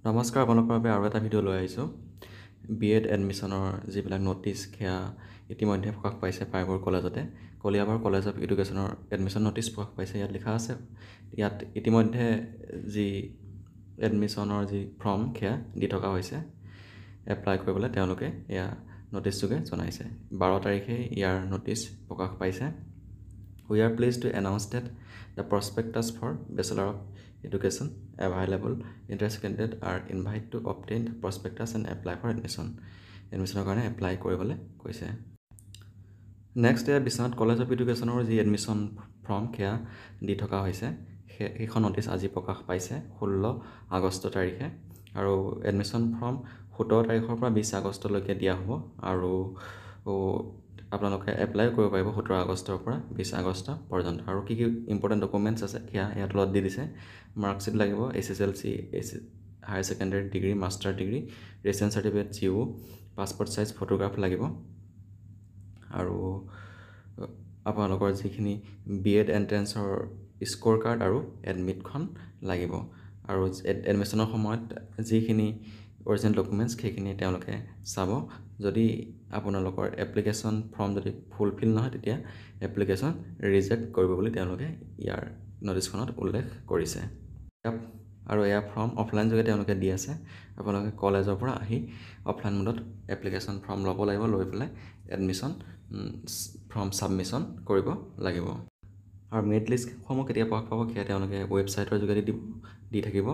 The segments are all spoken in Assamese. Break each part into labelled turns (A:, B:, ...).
A: নমস্কাৰ, আপোনালোকৰ বাবে আৰু এটা ভিডিঅ' লৈ আহিছোঁ। BEd এডমিশ্যনৰ যিবিলাক ন'টিছ সেয়া ইতিমধ্যে প্ৰকাশ পাইছে প্ৰায়বোৰ কলেজতে। কলিয়াবৰ কলেজ অফ এডুকেশ্যনৰ এডমিশ্যন ন'টিছ প্ৰকাশ পাইছে। ইয়াত লিখা আছে, ইয়াত ইতিমধ্যে যি এডমিশ্যনৰ যি ফৰ্ম সেয়া দি থকা হৈছে। এপ্লাই কৰিবলৈ তেওঁলোকে এয়া ন'টিছযোগে জনাইছে। 12 তাৰিখে ইয়াৰ ন'টিছ প্ৰকাশ পাইছে। We are pleased to announce that the prospectus for Bachelor of Education available interested candidates are invited to obtain the prospectus and apply for admission. Admissioner কাৰণে এপ্লাই কৰিবলৈ কৈছে। নেক্সট এয়া বিশ্বনাথ কলেজ অফ এডুকেশ্যনৰ যি এডমিশ্যন ফৰ্ম সেয়া দি থকা হৈছে। সেইখন ন'টিছ আজি প্ৰকাশ পাইছে 16 আগষ্ট তাৰিখে। আৰু এডমিশ্যন ফৰ্ম 17 তাৰিখৰ পৰা 20 আগষ্টলৈকে দিয়া হ'ব। আৰু আপোনালোকে এপ্লাই কৰিব পাৰিব 17 আগষ্টৰ পৰা 20 আগষ্ট পৰ্যন্ত। আৰু কি ইম্পৰ্টেণ্ট ডকুমেণ্টছ আছে সেয়া ইয়াত তলত দি দিছে। মাৰ্কশ্বিট লাগিব, SSLC, higher secondary degree, master degree, residence certificate, GO, passport size photograph লাগিব। আৰু আপোনালোকৰ যিখিনি BEd এণ্ট্ৰেঞ্চৰ স্ক'ৰ কাৰ্ড আৰু এডমিটখন লাগিব। আৰু এডমিশ্যনৰ সময়ত যিখিনি অৰিজিনেল ডকুমেণ্টছ সেইখিনি তেওঁলোকে চাব। যদি আপোনালোকৰ এপ্লিকেশ্যন ফৰ্ম যদি ফুলফিল নহয় তেতিয়া এপ্লিকেশ্যন ৰিজেক্ট কৰিব বুলি তেওঁলোকে ইয়াৰ ন'টিছখনত উল্লেখ কৰিছে। আৰু এয়া ফৰ্ম অফলাইন যোগে তেওঁলোকে দি আছে। আপোনালোকে কলেজৰ পৰা আহি অফলাইন মোডত এপ্লিকেশ্যন ফৰ্ম ল'ব লাগিব, লৈ পেলাই এডমিশ্যন ফৰ্ম ছাবমিশ্যন কৰিব লাগিব। আৰু মেৰিট লিষ্টসমূহ কেতিয়া প্ৰকাশ পাব সেয়া তেওঁলোকে ৱেবছাইটৰ যোগেদি দি থাকিব।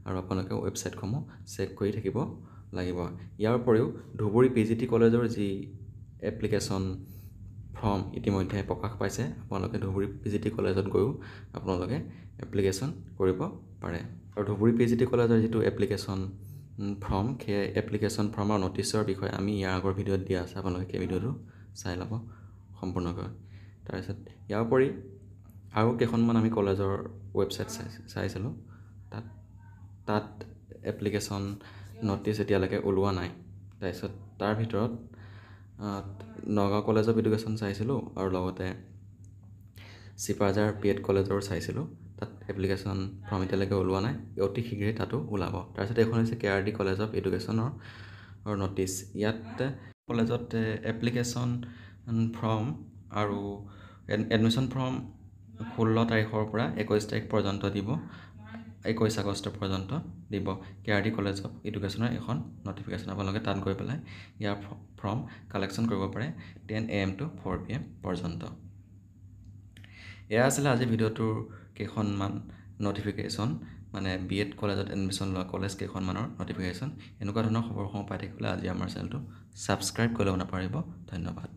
A: আৰু আপোনালোকে ৱেবছাইটসমূহ চেক কৰি থাকিব লাগিব। ইয়াৰ উপৰিও ধুবুৰী PGT কলেজৰ যি এপ্লিকেশ্যন ফৰ্ম ইতিমধ্যে প্ৰকাশ পাইছে। আপোনালোকে ধুবুৰী PGT কলেজত গৈও আপোনালোকে এপ্লিকেশ্যন কৰিব পাৰে। আৰু ধুবুৰী PGT কলেজৰ যিটো এপ্লিকেশ্যন ফৰ্ম সেই এপ্লিকেশ্যন ফৰ্মৰ ন'টিছৰ বিষয়ে আমি ইয়াৰ আগৰ ভিডিঅ'ত দিয়া আছে। আপোনালোকে সেই ভিডিঅ'টো চাই ল'ব সম্পূৰ্ণকৈ। তাৰপিছত ইয়াৰ উপৰি আৰু কেইখনমান আমি কলেজৰ ৱেবছাইট চাইছিলোঁ। তাত এপ্লিকেশ্যন ন'টিছ এতিয়ালৈকে ওলোৱা নাই। তাৰপিছত তাৰ ভিতৰত নগাঁও কলেজ অফ এডুকেশ্যন চাইছিলোঁ আৰু লগতে চিপাঝাৰ BEd কলেজৰ চাইছিলোঁ। তাত এপ্লিকেশ্যন ফৰ্ম এতিয়ালৈকে ওলোৱা নাই, অতি শীঘ্ৰেই তাতো ওলাব। তাৰপিছত এইখন হৈছে KRD কলেজ অফ এডুকেশ্যনৰ ন'টিছ। ইয়াত কলেজত এপ্লিকেশ্যন ফৰ্ম আৰু এডমিশ্যন ফৰ্ম 16 তাৰিখৰ পৰা 21 তাৰিখ পৰ্যন্ত দিব, 21 আগষ্ট পৰ্যন্ত দিব। KRD কলেজ অফ এডুকেশ্যনৰ এখন ন'টিফিকেশ্যন। আপোনালোকে তাত গৈ পেলাই ইয়াৰ ফৰ্ম কালেকশ্যন কৰিব পাৰে 10 AM to 4 PM পৰ্যন্ত। এয়া আছিলে আজি ভিডিঅ'টোৰ কেইখনমান ন'টিফিকেশ্যন, মানে BEd কলেজত এডমিশ্যন লোৱা কলেজ কেইখনমানৰ ন'টিফিকেশ্যন। এনেকুৱা ধৰণৰ খবৰসমূহ পাই থাকিবলৈ আজি আমাৰ চেনেলটো ছাবস্ক্ৰাইব কৰিব নাপাহৰিব। ধন্যবাদ।